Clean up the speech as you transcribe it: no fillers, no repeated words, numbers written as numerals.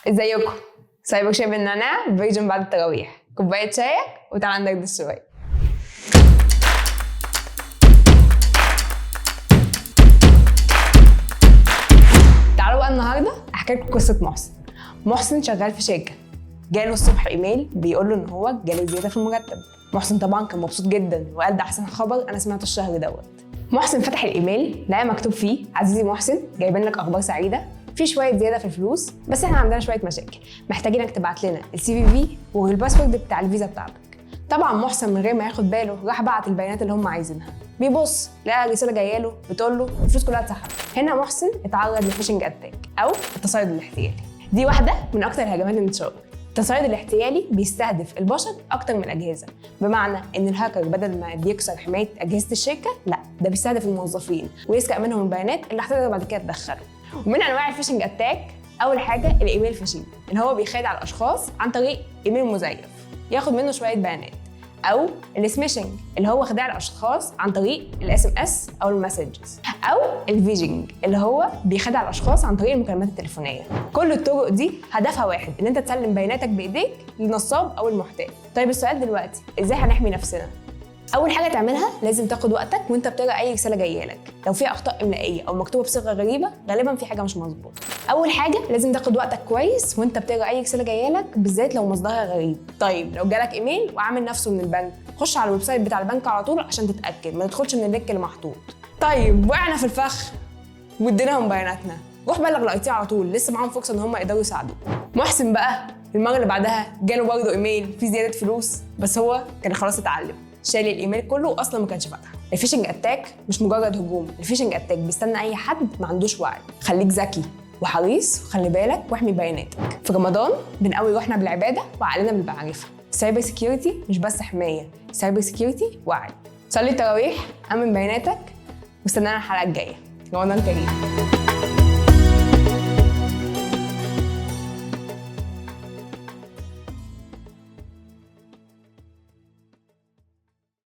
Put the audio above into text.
ازيكم؟ سايبك شاي بالنعناع فيرجن بعد التراويح، كوبايه شايك وتعالى ندردش شويه. تعالوا بقى النهارده احكي لكم قصه محسن شغال في شركه، جاله الصبح ايميل بيقول له ان هو جاله زياده في المرتب. محسن طبعا كان مبسوط جدا وقال ده احسن خبر انا سمعته الشهر دوت. محسن فتح الايميل لقى مكتوب فيه: عزيزي محسن، جايبين لك اخبار سعيده، في شويه زياده في الفلوس، بس احنا عندنا شويه مشاكل، محتاجينك تبعت لنا الCVV والباسورد بتاع الفيزا بتاعتك. طبعا محسن من غير ما ياخد باله راح بعت البيانات اللي هم عايزينها. بيبص لقى رساله جايه له بتقول له الفلوس كلها اتسحبت. هنا محسن اتعرض لفيشنج اتاك او التصيد الاحتيالي. دي واحده من اكتر الهجمات الانتشار. التصيد الاحتيالي بيستهدف البشر اكتر من الاجهزه، بمعنى ان الهاكر بدل ما بيكسر حمايه اجهزه الشركه، لا ده بيستهدف الموظفين ويسرق منهم البيانات اللي هتقدر بعد كده تدخله. ومن انواع الفيشنج اتاك اول حاجه الايميل فيشنج، اللي هو بيخادع الاشخاص عن طريق ايميل مزيف ياخد منه شويه بيانات، او السميشنج اللي هو خداع الاشخاص عن طريق الSMS او المسجز، او الفيجنج اللي هو بيخدع الاشخاص عن طريق المكالمات التليفونيه. كل الطرق دي هدفها واحد، ان انت تسلم بياناتك بايديك للنصاب او المحتال. طيب السؤال دلوقتي، ازاي هنحمي نفسنا؟ اول حاجه تعملها لازم تاخد وقتك وانت بتقرا اي رساله جايه لك، لو فيها اخطاء املائيه او مكتوبه بصيغه غريبه غالبا في حاجه مش مظبوطه. اول حاجه لازم تاخد وقتك كويس وانت بتقرا اي رساله جايه لك، بالذات لو مصدرها غريب. طيب لو جالك ايميل وعامل نفسه من البنك، خش على الويب سايت بتاع البنك على طول عشان تتاكد، ما تدخلش من اللينك اللي محطوط. طيب وقعنا في الفخ واديناهم بياناتنا، روح بلغ الIT على طول، لسه معاهم فرصه ان هم يقدروا يساعدوك. محسن بقى المره اللي بعدها جاله برضه ايميل فيه زياده فلوس، بس هو كان خلاص اتعلم، شال الايميل كله واصلا ما كانش فاتحه. الفيشنج اتاك مش مجرد هجوم، الفيشنج اتاك بيستنى اي حد ما عندوش وعي. خليك ذكي وحريص وخلي بالك واحمي بياناتك. في رمضان بنقوي روحنا بالعباده وعقلنا بالمعرفه. السايبر سيكيورتي مش بس حمايه، السايبر سيكيورتي وعي. صلي التراويح، امن بياناتك، واستنانا الحلقه الجايه. رمضان كريم.